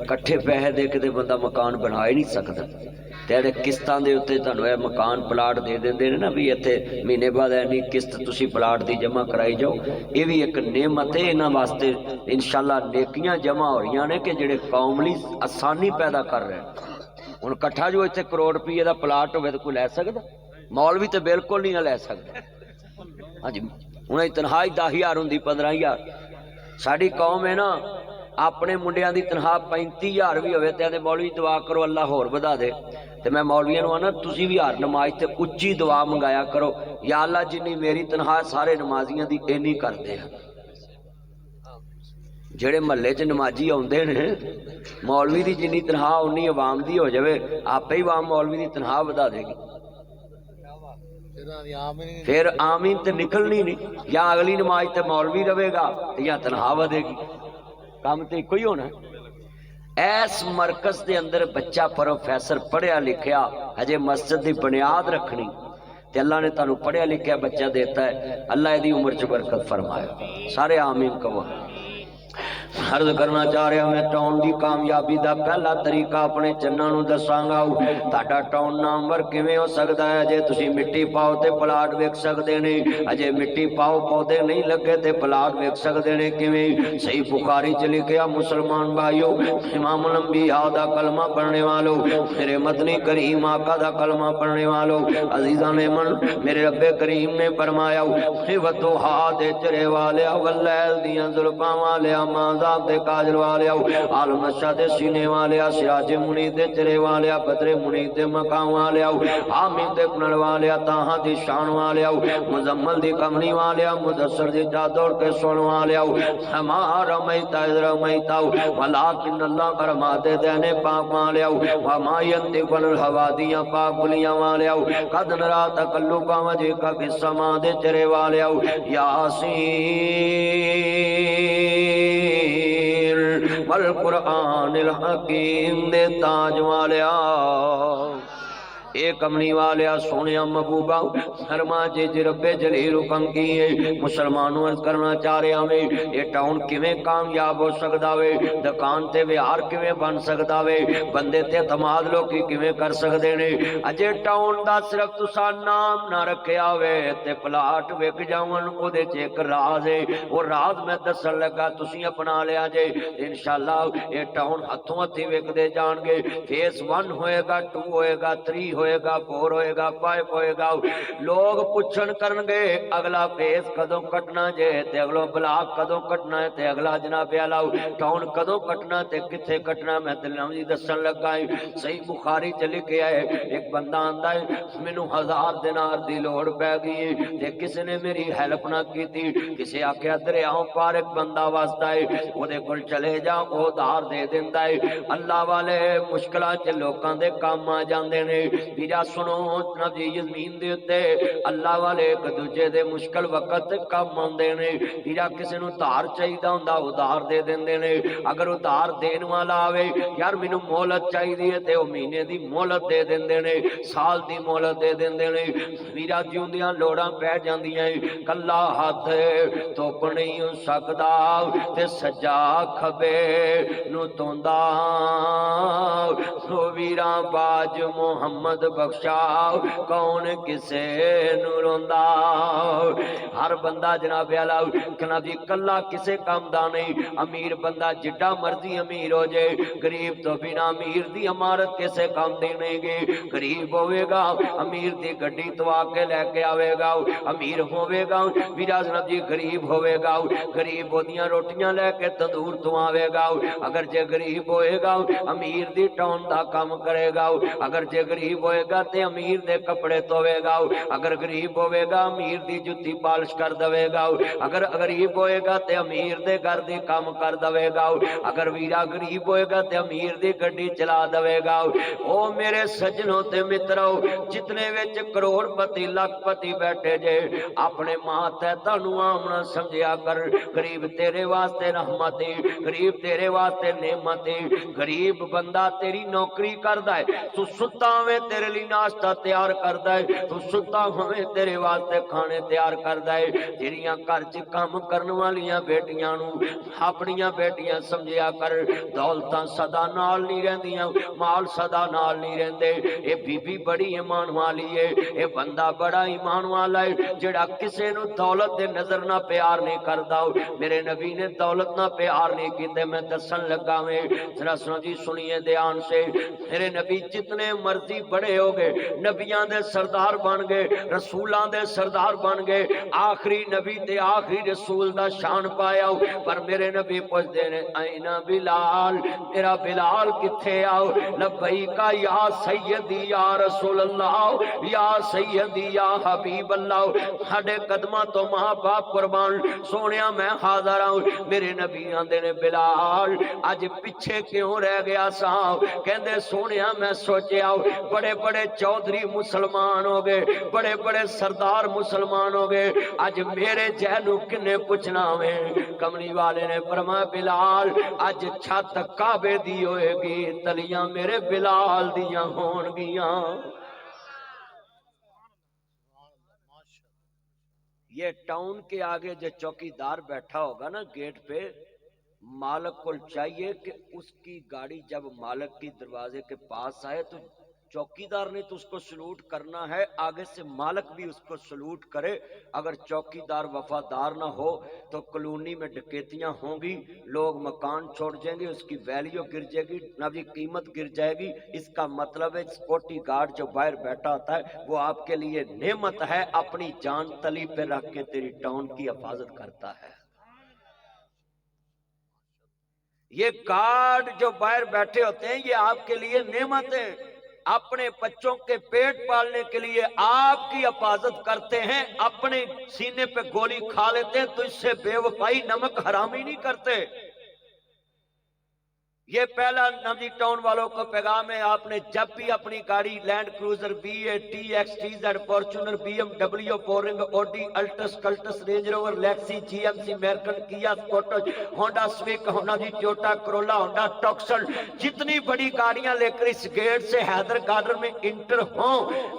कट्ठे पैसे दे के बंदा मकान बना ही नहीं सकता। तेरे किस्तां दे उत्ते तुहानूं यह मकान प्लाट दे देंदे ने ना भी इत्थे महीने बाद इन्नी किस्त तुसीं प्लाट दी जमा कराई जाओ। ये भी एक नेमत है इन्हां वास्ते इंशाअल्लाह नेकियां जमा हो रही ने कि जिहड़े कौम लई आसानी पैदा कर रहे हैं। हुण कट्ठा जो इत्थे करोड़ रुपये का प्लाट होवे तो कोई लै सकदा? मौलवी तो बिल्कुल नहीं लै सकदा। हाँ जी, हुण तनख्वाह 10,000 हुंदी 15,000। साडी कौम है ना अपने मुंडियां दी तनख्वाह 35,000 भी होवे ते मौलवी दुआ करो अल्लाह होर वधा दे। तो मैं मौलवियों नूं आना तुसीं भी हर नमाज ते उच्ची दुआ मंगाया करो, या अल्लाह जिन्नी मेरी तनख्वाह सारे नमाजियां दी इन्नी कर दे। जेड़े महल्ले च नमाजी आउंदे ने मौलवी दी जिन्नी तनख्वाह उन्नी अवाम दी हो जावे, आपे ही अवाम मौलवी दी तनख्वाह वधा देगी। फिर आमीन तो निकलनी नहीं, या अगली नमाज ते मौलवी रहेगा या तनख्वाह वधेगी। काम तो इको ही होना। ऐस मरकज के अंदर बच्चा प्रोफैसर पढ़िया लिखिया हजे मस्जिद की बुनियाद रखनी ते अल्लाह ने तुहानू पढ़िया लिखिया बच्चा देता है। अल्लाह इहदी उम्र च बरकत फरमाए। सारे आमीन कहो। अर्ज करना चाह रहा मैं टाउन की कामयाबी का पहला तरीका अपने चन्ना नूं दसांगा। तुहाडा टाउन नामवर किवें हो सकता है? अजे तुसीं मिट्टी पाओ तो प्लाट वेख सकते ने, अजे मिट्टी पाओ पौधे नहीं लगे तो प्लाट वेख सकते ने किवें? सही बुखारी च लिखिया मुसलमान भाइयों इमाम लंबिया दा कलमा पढ़ने वालों, मेरे मदनी करीम आका दा कलमा पढ़ने वालों, अजीजा ने मन मेरे रब्बे करीम ने फरमाया वतोहा दे चरे वाले वल्लैल दियां जुल्फां वाले माज़ाब दे काजल वाले आलमशा दे सीने वाले सिराजे मुनी दे चरे वाले बदरे मुनी दे मकाम वाले हामिद दे कुनल वाले ताहा दी शान वाले मुजम्मल दी कमनी वाले मुदस्सर दी चादर के सोन वाले हमारा मैता रमैता वलाकिन अल्लाह करमाते देने पाक वाले वमा यंतिकुल हवा दियां पाक बुलियां वाले कद नरा तकल्लुबा वजह का समा दे चरे वाले यासीन वल कुरआनिल हकीम दे ताज वालिया ए कमली वाले सोने महबूबा शर्मा जे रब्बे जलील हुक्म की है मुसलमानों अर्ज करना चाह रहा वे ये टाउन किवें कामयाब हो सकता वे, दुकान ते विहार किवें बन सकता वे, बंदे ते एतमाद लोग किवें कर सकते ने। अजे टाउन दा सिर्फ तुसा नाम ना रखिया वे ते प्लाट विक जावन ओदे च एक राज है, वो राज मैं दसन लगा तुसी अपना लिया जे इंशाअल्लाह ये टाउन हथों हथी विकदे जाणगे। फेस 1 होएगा, 2 होएगा, 3 होएगा, 4 होएगा, 5 होएगा। लोग पुछन करनगे अगला फेस कदों कटना जे ते अगलो ब्लॉक कदों कटना है ते अगला जनाबे आला टाउन कदों कटना ते किथे कटना। मैं तलवी दसन लगा सही बुखारी च लिखिया है एक बंदा आंदा है मैनू 1000 दिनार दी लोड़ पै गई ते किसी ने मेरी हेल्प ना की, किसी आख्या दरियाओं पार एक बंदा वसदा है ओदे कोल चले जा ओ उधार दे दिंदा है। अल्लाह वाले मुश्किलां च लोकां दे काम आ जांदे ने। वीरा सुनो नबी जमीन दे उत्ते अल्लाह वाले एक दूजे दे मुश्किल वक्त काम आउंदे ने। वीरा किसी नूं धार चाहिदा हुंदा उधार दे दिंदे ने। अगर उधार देण वाला आवे यार मैनूं मोहलत चाहिदी है ते ओ महीने दी मोहलत दे दिंदे ने, साल दी मोहलत दे दिंदे ने। वीरा जिउंदियां लोड़ां पै जांदियां कल्ला हथ धुप नहीं हो सकदा ते सज्जा खबे नूं तोंदा वीरा बाज मोहम्मद बख्शा कौन किसे नूं रोंदा। हर बंदा जनाबे आला कहना जी कला किसे काम दा नहीं। अमीर बंदा जिड्डा मर्जी अमीर हो जाए गरीब तो बिना अमीर दी इमारत किसे काम दी नहीं गई। गरीब होवेगा अमीर दी गड्डी तो आके लैके आवेगा, अमीर होवेगा वीरा जनाब जी गरीब होवेगा गरीब ओदियां रोटियां लैके तंदूर तो आवेगा। अगर जे गरीब होएगा अमीर दी टाउन दा काम करेगा, अगर जे गरीब होएगा ते अमीर दे कपड़े धोवेगा, अगर गरीब होवेगा अमीर दी जुत्ती पालिश कर देवेगा, अगर गरीब होएगा ते अमीर दे घर दी काम कर देवेगा, अगर वीरा गरीब होएगा ते अमीर दी गड्डी चला देवेगा। ओ मेरे सज्जनों ते मित्रों जितने विच करोड़पति लखपति बैठे जे अपने माथे तानू आमना समझिया कर। गरीब तेरे वास्ते रहमत है, गरीब तेरे वास्ते नेमत है। गरीब बंदा तेरी नौकरी करदा है तू सुता वे तेरे लिए नाश्ता तैयार करदा है, तू सुता होवे तेरे वास्ते खाने तैयार करदा है। जिहड़ियां घर च काम करन वालियां बेटियां नूं अपनियां बेटियां समझिया कर। दौलतां सदा नाल नहीं रहिंदियां, माल सदा नाल नहीं रहिंदे। ये बीबी बड़ी ईमान वाली है, ये बंदा बड़ा ईमान वाला है जिहड़ा किसे नूं दौलत दे नजर ना प्यार नहीं करदा। मेरे नबी ने दौलत ना प्यार नहीं कीते। मैं दसन लगा में जरा सुनो जी, सुनिए ध्यान से। मेरे नबी जितने मर्जी बड़े हो गए, नबियां दे सरदार बन गए, रसूलां दे सरदार बन गए, आखिरी नबी ते आखिरी रसूल दा शान पाया। पर मेरे नबी पुछदे ने ऐना बिलाल, मेरा बिलाल किथे आओ? लब्बैका या सैयदी या रसूल अल्लाह, या सैयदी या हबीब अल्लाह। साडे कदमां तो मां बाप कुर्बान, सोनिया मैं हाजिर हूं। मेरे नबी आंदे ने बिलाल अज पिछे क्यों रह गया सा? कहंदे सोनिया मैं सोचिया बड़े बड़े चौधरी मुसलमान हो गए, बड़े बड़े सरदार मुसलमान हो गए, अज मेरे जहनू किन्ने पूछना वे? कमली वाले ने फरमाया बिलाल अज छत काबे दी होएगी, तलियां मेरे बिलाल दियां होणगियां। ये टाउन के आगे जो चौकीदार बैठा होगा ना गेट पे, मालक को चाहिए कि उसकी गाड़ी जब मालक की दरवाजे के पास आए तो चौकीदार ने तो उसको सलूट करना है, आगे से मालक भी उसको सलूट करे। अगर चौकीदार वफादार ना हो तो कॉलोनी में डकैतियां होंगी, लोग मकान छोड़ जाएंगे, उसकी वैल्यू गिर जाएगी, नवी कीमत गिर जाएगी। इसका मतलब है सिक्योरिटी गार्ड जो बाहर बैठा होता है वो आपके लिए नेमत है, अपनी जान तली पे रख के तेरी टाउन की हिफाजत करता है। ये गार्ड जो बाहर बैठे होते हैं ये आपके लिए नेमत है, अपने बच्चों के पेट पालने के लिए आपकी हिफाजत करते हैं। अपने सीने पे गोली खा लेते हैं तो इससे बेवफाई नमक हरामी नहीं करते। ये पहला नवी टाउन वालों को पैगाम है, आपने जब भी अपनी गाड़ी Land Cruiser BA TX TZ Fortuner BMW बोरिंग Audi Altis Cultus Range Rover Lexus GMC American Kia स्कॉटस होंडा स्विक होंडा जी टोयोटा करोला होंडा टॉक्सन, जितनी बड़ी गाड़ियां लेकर इस गेट से हैदर गार्डन में इंटर हो,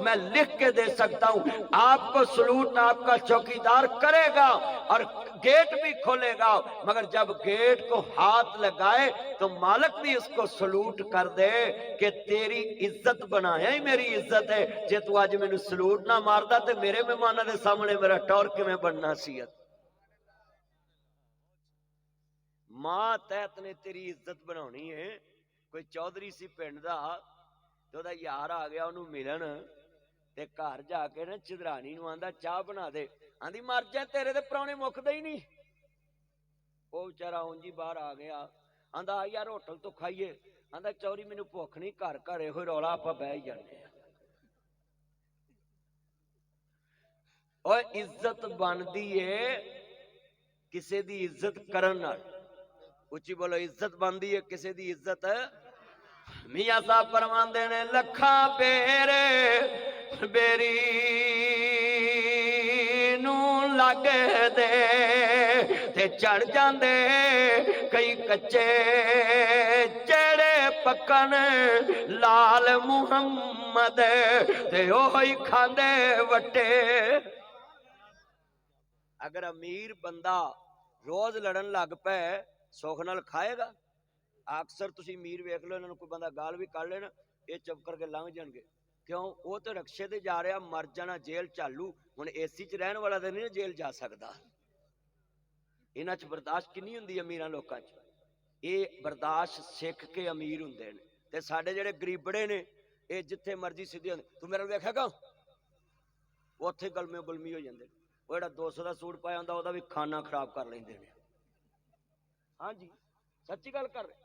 मैं लिख के दे सकता हूं आपको सलूट आपका चौकीदार करेगा और गेट भी खोलेगा। मगर जब गेट को हाथ लगाए तो मालक भी उसको सलूट कर दे कि तेरी इज्जत बनाया ही मेरी इज्जत है। जे तू अज मैनू सलूट ना मारदा तो मेरे मेहमानों के सामने मेरा टौर किवें बनना सी। मां तहत ने तेरी इज्जत बनानी है। कोई चौधरी सी पिंड दा ते ओहदा यार आ गया उन्होंने मिलन, ते घर जाके ना चौधरानी नूं आंदा चाह बना दे, आंदी मर जा तेरे ते प्राहुणे मुकदे ही नहीं। वो बेचारा उंज ही बाहर आ गया, आंदा यार होटल तो खाइए, आंदा चौरी मैनू भुख नहीं, घर घर इहो रौला आपां बह ही जाने। और इज्जत बनती है किसी दी इज्जत करन नाल। उच्ची बोलो, इज्जत बनती है किसी दी इज्जत। मियां साहब फरमांदे ने लखा बेरे बेरी नू लग दे ते चढ़ जांदे कई कच्चे, जेड़े पकन लाल मुहम्मद ते ओही खांदे वट्टे। अगर अमीर बंदा रोज लड़न लग पे सुख नाल खाएगा? अक्सर तुसी अमीर वेख लो, इन्होंने कोई बंदा गाल भी कढ़ लेना ये चुप करके लंघ जाएंगे। क्यों? वो तो रक्शे ते जा रहा, मर जाना जेल चालू। हुण AC च रहने वाला तो नहीं जेल जा सकता। इन्हां च बर्दाश्त किन्नी हुंदी अमीरां लोकां च? ये बर्दाश्त सिख के अमीर हुंदे ने, ते साडे जेहड़े गरीबड़े ने ये जिथे मर्जी सीधे होंदे। तू मेरे वेखेगा उत्थे गलमे गुलमी हो जांदे। वो जिहड़ा 200 का सूट पाया हुंदा ओहदा भी खाना खराब कर लैंदे ने। हाँ जी सच्ची गल कर रहे।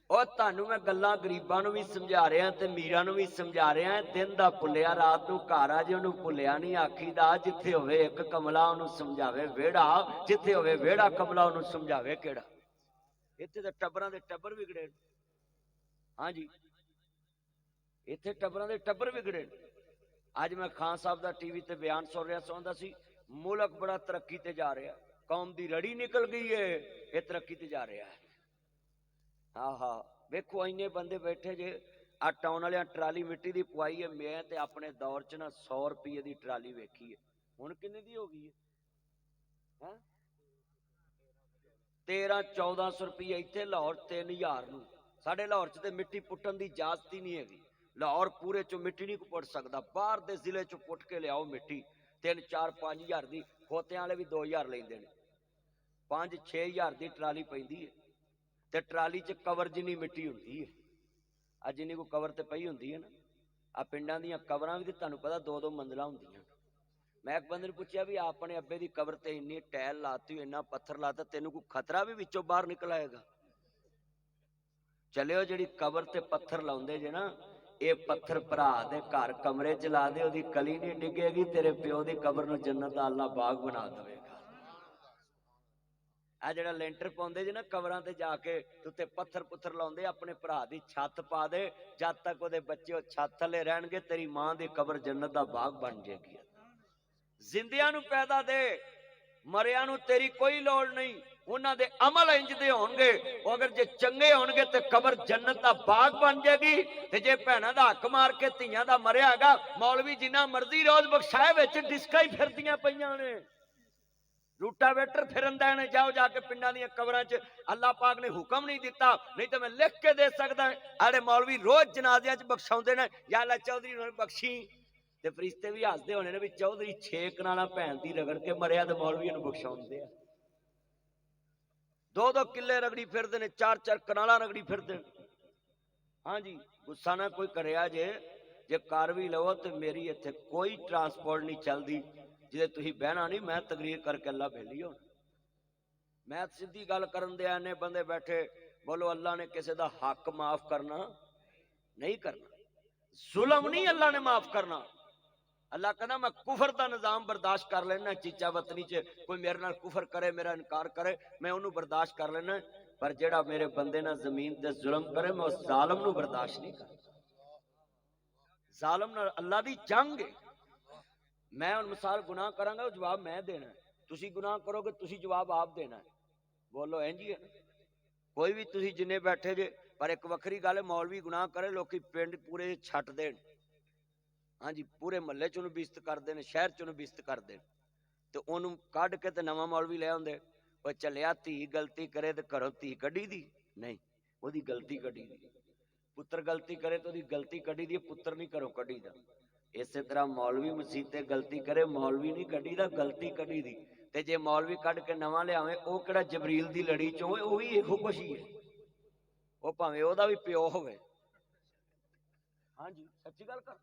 और तुहानू मैं गल्लां गरीबां नूं भी समझा रहा ते मीरां नूं भी समझा रहा। दिन दा भुलिया रात नूं घर आ जे उहनूं भुलिया नहीं आखीदा। जिथे होवे एक कमला उहनूं समझावे वेड़ा, जिथे होवे वेड़ा कमला उहनूं समझावे केड़ा। इत्थे तां टब्बरां दे टब्बर विगड़े। हाँ जी इत्थे टब्बरां दे टब्बर विगड़े। अज मैं खान साहब का TV ते बयान सुन रहा, सुनदा सी मुल्क बड़ा तरक्की ते जा रहा, कौम दी रड़ी निकल गई है, ये तरक्की ते जा रहा है। हाँ हाँ वेखो इन्ने बंदे बैठे जे आ टाउन वाले ट्राली मिट्टी की पवाई है। मैं तो अपने दौर च ना 100 रुपये की ट्राली वेखी है, हुण किन्ने दी हो गई है? 1300-1400 रुपये इत्थे लाहौर 3000 नूं। साडे लाहौर च मिट्टी पुट्टन की इजाजत ही नहीं है। लाहौर पूरे चो मिट्टी नहीं पुट सकता, बाहर के जिले चो पुट के लियाओ मिट्टी 3-4-5 हज़ार की। खोतियां वाले भी 2000 लेंदे ने, 5-6 हज़ार की ट्राली पैंदी है। ते ट्राली च कवर जिन्नी मिट्टी हुंदी है, आ जिन्नी को कवर ते पई हुंदी है ना, आ पिंडां दीयां कवरां भी तुहानूं पता 2-2 मंजिलां हुंदियां। मैं एक बंदे ने पूछा भी अपने अब्बे की कबर ते इन्नी टैल लाती, इन्ना पत्थर लाता, तेनों कोई खतरा भी विचों बाहर निकल आएगा? चलियो जिहड़ी कबर ते पत्थर लाउंदे जे ना, ये पत्थर भरा दे घर कमरे च ला दे, ओदी कली नहीं डिगेगी, तेरे प्यो की कबर नूं जन्नत दा अल्लाह बाग बना देवेगा। आ जिहड़ा लेंटर पाउंदे जे ना कबरां ते जाके उत्ते पत्थर पुत्थर लाउंदे, अपने भरा दी छत पा दे, जद तक ओदे बच्चे ओ छत थल्ले रहणगे, तेरी मां दी कबर जन्नत दा बाग बन जाएगी। जिंदियां नूं पैदा दे, मरिया नूं तेरी कोई लोड़ नहीं। उन्हां दे अमल इंज दे होणगे, अगर जे चंगे होणगे ते कबर जन्नत दा बाग बन जाएगी। ते जे भैणां दा हक मार के धीआं दा मरिया हैगा, मौलवी जिन्ना मर्जी रोज बख्शाए विच डिस्कां ही फिरदियां पईयां ने, रूटावेटर फिरन देने। जाओ जाके पिंडां दीयां कबरां च, अल्लाह पाक ने हुक्म नहीं दिता, नहीं तो मैं लिख के दे सकदा। आड़े मौलवी रोज जनाजियां च बख्शाउंदे ने, या अल्लाह चौधरी नूं बख्शी, ते फरिश्ते भी हसदे होने ने भी चौधरी 6 कनाला भैन दी रगड़ के मरिया ते मौलवी नूं बख्शाउंदे आ। 2-2 किले रगड़ी फिरदे ने, 4-4 कनाला रगड़ी फिरदे ने। हाँ जी, गुस्सा ना कोई करिया जे कर भी लवो तो मेरी इत्थे कोई ट्रांसपोर्ट नहीं चलती जिसे तुसीं बहना नहीं, मैं तकरीर करके अल्लाह भेली हो। मैं सीधी गल करन दे आने बंदे बैठे, बोलो अल्लाह ने किसी का हक माफ करना नहीं करना, जुल्म नहीं अल्लाह ने माफ करना। अल्लाह कहना मैं कुफर का निजाम बर्दाश्त कर लेना, चीचा वतनी च कोई मेरे नाल कुफर करे, मेरा इनकार करे, मैं उन्होंने बर्दाश्त कर लेना, पर जेड़ा मेरे बंदे ना जमीन ते जुल्म करे, मैं उस जालम नूं बर्दाश्त नहीं करता। जालम नाल अल्लाह दी जंग है। मैं हुण मिसाल गुनाह करांगा, वो जवाब मैं देना है, तुसीं गुनाह करोगे तुसीं जवाब आप देना है। बोलो इंज ही है। कोई भी तुसीं जिन्ने बैठे जे, पर एक वखरी गल है, मौलवी गुनाह करे लोग पिंड पूरे छट देन, हाँ जी, पूरे महल्ले च उन्होंने बेइज्जत करते हैं, शहर च उन्होंने बेइज्जत करते हैं, तो उन्होंने कढ़ के तो नवा मौलवी ले आउंदे। वो चलिया धी गलती करे तो घरों धी कढ़ी दी नहीं, ओदी गलती कढ़ी दी। पुत्र गलती करे तो ओदी गलती कढ़ी दी, पुत्र नहीं घरों कढ़ी दा। इस तरह मौलवी मसीते गलती करे, मौलवी नहीं कढ़ी दा, गलती कढ़ी दी। ते जे मौलवी कढ़ के नवा लियावे, वो किहड़ा जबरील दी लड़ी चों होवे, वो भी इहो कुछ ही है, वो भावें ओदा भी प्यो होवे। हाँ जी, सच्ची गल कर,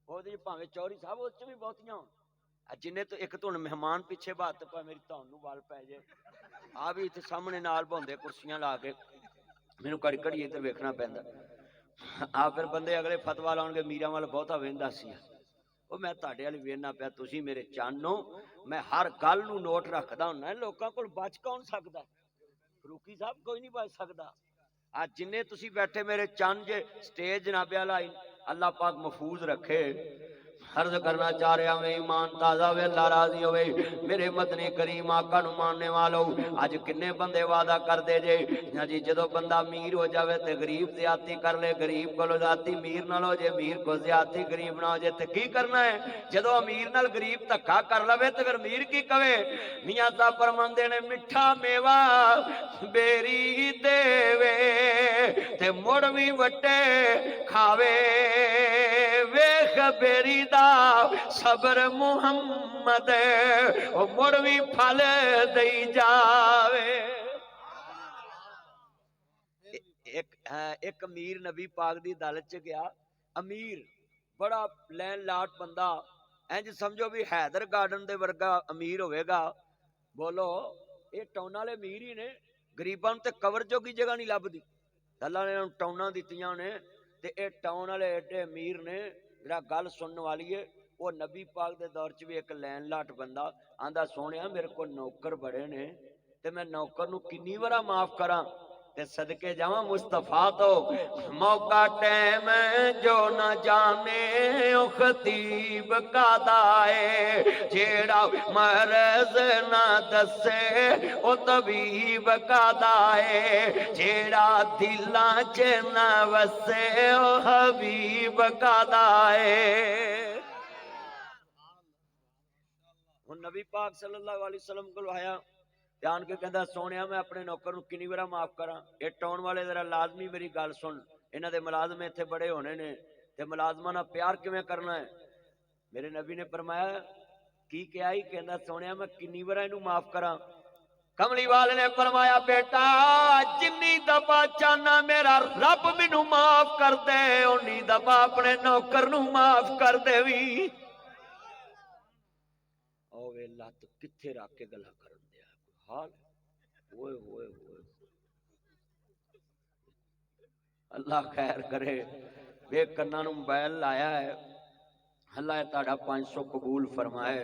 ਉਹਦੇ ਭਾਵੇਂ ਚੌਧਰੀ ਸਾਹਿਬ ਉਹ ਚ ਵੀ ਬਹੁਤੀਆਂ ਹੋਣ। ਜਿੰਨੇ ਤੋਂ ਇੱਕ ਤੋਂ ਮਹਿਮਾਨ ਪਿੱਛੇ ਬਾਤ ਪਾ ਮੇਰੀ ਧੌਣ ਨੂੰ ਵੱਲ ਪੈ ਜੇ, ਆ ਵੀ ਇੱਥੇ ਸਾਹਮਣੇ ਨਾਲ ਬਉਂਦੇ ਕੁਰਸੀਆਂ ਲਾ ਕੇ, ਮੈਨੂੰ ਘੜੀ ਘੜੀ ਇੱਧਰ ਵੇਖਣਾ ਪੈਂਦਾ। ਆ ਫਿਰ ਬੰਦੇ ਅਗਲੇ ਫਤਵਾ ਲਾਉਣਗੇ ਮੀਰਾਂ ਵੱਲ ਬਹੁਤਾ ਵੇਂਦਾ ਸੀ, ਉਹ ਮੈਂ ਤੁਹਾਡੇ ਵਾਲੀ ਵੇਖਣਾ ਪਿਆ, ਤੁਸੀਂ ਮੇਰੇ ਚਾਨੋ, ਮੈਂ ਹਰ ਗੱਲ ਨੂੰ ਨੋਟ ਰੱਖਦਾ ਹੁੰਦਾ। ਲੋਕਾਂ ਕੋਲ ਬਚ ਕੌਣ ਸਕਦਾ? ਫਰੂਕੀ ਸਾਹਿਬ ਕੋਈ ਨਹੀਂ ਬਚ ਸਕਦਾ। आ जिन्ने तुसी बैठे मेरे चंद जे स्टेज जनाबे वाला अल्लाह पाक महफूज रखे। अर्ज करना चाह रहा मैं, ईमान ताजा वे, अल्लाह राजी होवे। मेरे मदनी करीम आका नूं मानने वालों, अज किन्ने बंदे वादा कर दे जे जी जदों बंदा अमीर हो जावे ते गरीब ज्यादती कर ले, गरीब कोलों ज्यादती अमीर नाल हो जे, अमीर को ज्यादती गरीब ना हो जे, ते की करना है? जदों अमीर नाल गरीब धक्का कर लवे ते फिर अमीर की कवे? मियां साहब फरमांदे ने, मिठा मेवा बेरी देवे ते मुड़ भी वटे खावे, वेख बेरी दा सबर मुहम्मद, ओ मुड़ भी फल दई जावे। एक अमीर नबी पाक दी अदालत च गया, अमीर बड़ा लैन लाट बंदा, इंज समझो भी हैदर गार्डन दे वर्गा अमीर होवेगा। बोलो ये टाउन वाले अमीर ही ने, गरीबां नूं ते कवर जोगी जगह नहीं लभदी, अल्लाह ने टाउनां दित्तियां ने, ते ये टाउन वाले एडे अमीर ने। जरा गल सुनने वाली है, वो नबी पाक दे दौर च भी एक लैन लाट बंदा आंदा, सोहणिया मेरे को नौकर बड़े ने, ते मैं नौकर नूं किन्नी वारा माफ करा? ते सदके जावा मुस्तफा तो मौका टाइम जो न जाने ओ खतीब का दाए जेड़ा मरज न दसे ओ तबीब का दाए जेड़ा दिला च न वसे ओ हबीब का दाए। नबी पाक सल्लल्लाहु अलैहि वसल्लम को आया ध्यान के कहता सोनिया मैं अपने नौकर नूं किन्नी बार माफ करा। ये टाउन वाले जरा लाजमी मेरी गल सुन, इन्हां दे मुलाजम इत्थे बड़े होने ने ते मुलाजमां नाल प्यार किवें करना है। मेरे नबी ने फरमाया की क्या ही कहंदा सोनिया मैं किन्नी बार इहनूं माफ करा। कमली वाले ने फरमाया बेटा जिन्नी दफा चाहना मेरा रब मैनूं माफ कर दे उन्नी दफा अपने नौकर नूं माफ कर देवी। ओवे लत किथे रख के गल्लां करन दिया हाल ओए होए होए अल्लाह खैर करे। वे कन्ना नूं मोबाइल लाया है अल्लाह तुहाडा 500 कबूल फरमाए।